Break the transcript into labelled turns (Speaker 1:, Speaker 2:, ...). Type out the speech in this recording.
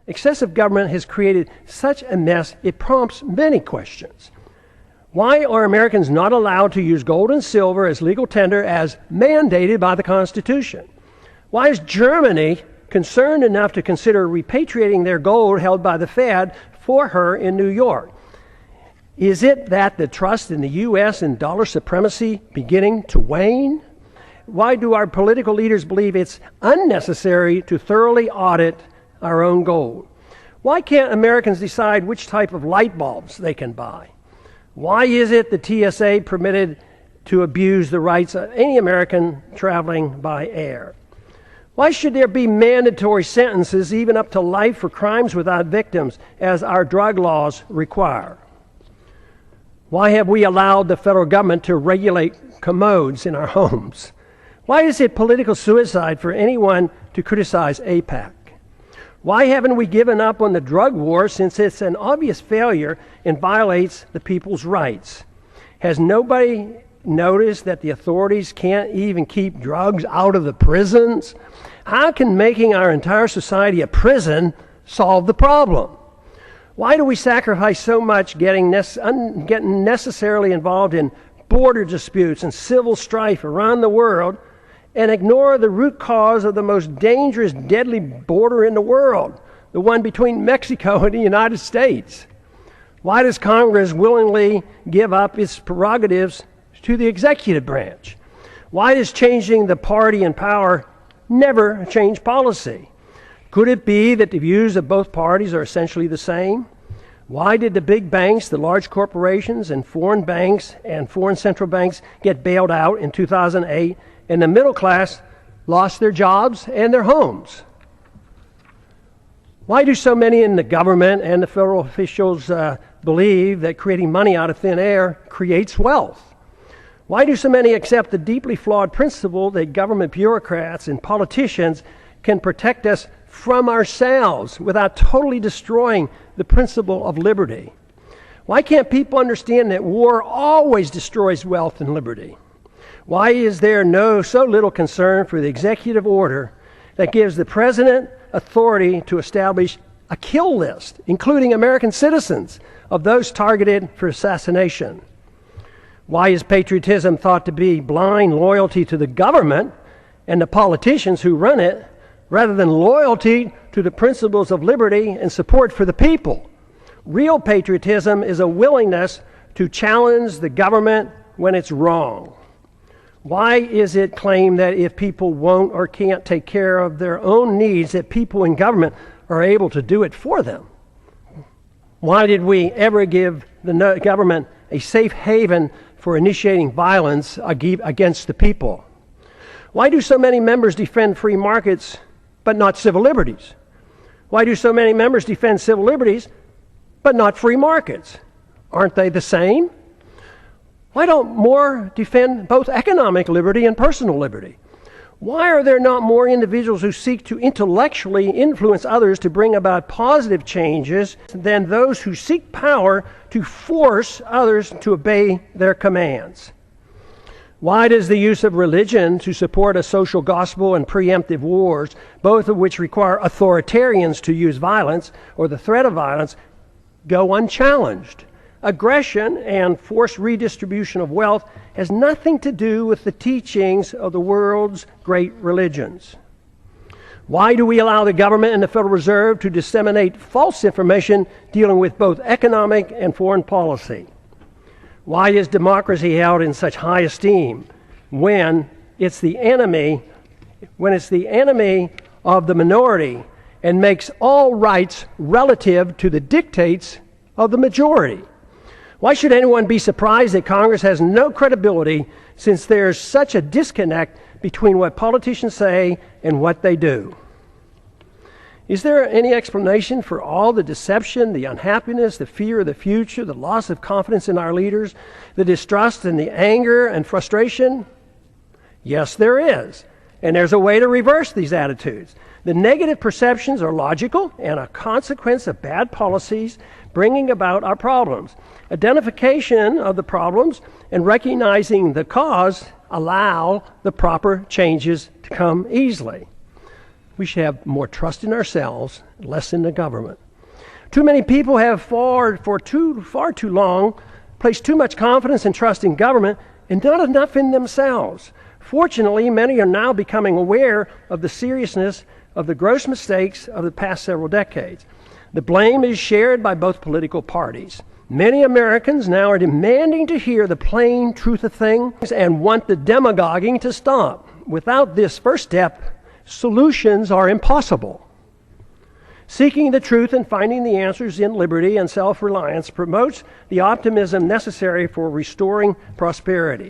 Speaker 1: Excessive government has created such a mess, it prompts many questions. Why are Americans not allowed to use gold and silver as legal tender as mandated by the Constitution? Why is Germany concerned enough to consider repatriating their gold held by the Fed for her in New York? Is it that the trust in the U.S. and dollar supremacy beginning to wane? Why do our political leaders believe it's unnecessary to thoroughly audit our own gold? Why can't Americans decide which type of light bulbs they can buy? Why is it the TSA permitted to abuse the rights of any American traveling by air? Why should there be mandatory sentences, even up to life, for crimes without victims, as our drug laws require? Why have we allowed the federal government to regulate commodes in our homes? Why is it political suicide for anyone to criticize AIPAC? Why haven't we given up on the drug war, since it's an obvious failure and violates the people's rights? Has nobody noticed that the authorities can't even keep drugs out of the prisons? How can making our entire society a prison solve the problem? Why do we sacrifice so much getting necessarily involved in border disputes and civil strife around the world and ignore the root cause of the most dangerous, deadly border in the world, the one between Mexico and the United States? Why does Congress willingly give up its prerogatives to the executive branch? Why does changing the party in power never change policy? Could it be that the views of both parties are essentially the same? Why did the big banks, the large corporations, and foreign banks and foreign central banks get bailed out in 2008, and the middle class lost their jobs and their homes? Why do so many in the government and the federal officials believe that creating money out of thin air creates wealth? Why do so many accept the deeply flawed principle that government bureaucrats and politicians can protect us from ourselves without totally destroying the principle of liberty? Why can't people understand that war always destroys wealth and liberty? Why is there so little concern for the executive order that gives the president authority to establish a kill list, including American citizens, of those targeted for assassination? Why is patriotism thought to be blind loyalty to the government and the politicians who run it, rather than loyalty to the principles of liberty and support for the people? Real patriotism is a willingness to challenge the government when it's wrong. Why is it claimed that if people won't or can't take care of their own needs, that people in government are able to do it for them? Why did we ever give the government a safe haven for initiating violence against the people? Why do so many members defend free markets but not civil liberties? Why do so many members defend civil liberties but not free markets? Aren't they the same? Why don't more defend both economic liberty and personal liberty? Why are there not more individuals who seek to intellectually influence others to bring about positive changes than those who seek power to force others to obey their commands? Why does the use of religion to support a social gospel and preemptive wars, both of which require authoritarians to use violence or the threat of violence, go unchallenged? Aggression and forced redistribution of wealth has nothing to do with the teachings of the world's great religions. Why do we allow the government and the Federal Reserve to disseminate false information dealing with both economic and foreign policy? Why is democracy held in such high esteem when it's the enemy of the minority and makes all rights relative to the dictates of the majority? Why should anyone be surprised that Congress has no credibility, since there's such a disconnect between what politicians say and what they do? Is there any explanation for all the deception, the unhappiness, the fear of the future, the loss of confidence in our leaders, the distrust and the anger and frustration? Yes, there is. And there's a way to reverse these attitudes. The negative perceptions are logical and a consequence of bad policies bringing about our problems. Identification of the problems and recognizing the cause allow the proper changes to come easily. We should have more trust in ourselves, less in the government. Too many people have far too long placed too much confidence and trust in government and not enough in themselves. Fortunately, many are now becoming aware of the seriousness of the gross mistakes of the past several decades. The blame is shared by both political parties. Many Americans now are demanding to hear the plain truth of things and want the demagoguing to stop. Without this first step, solutions are impossible. Seeking the truth and finding the answers in liberty and self-reliance promotes the optimism necessary for restoring prosperity.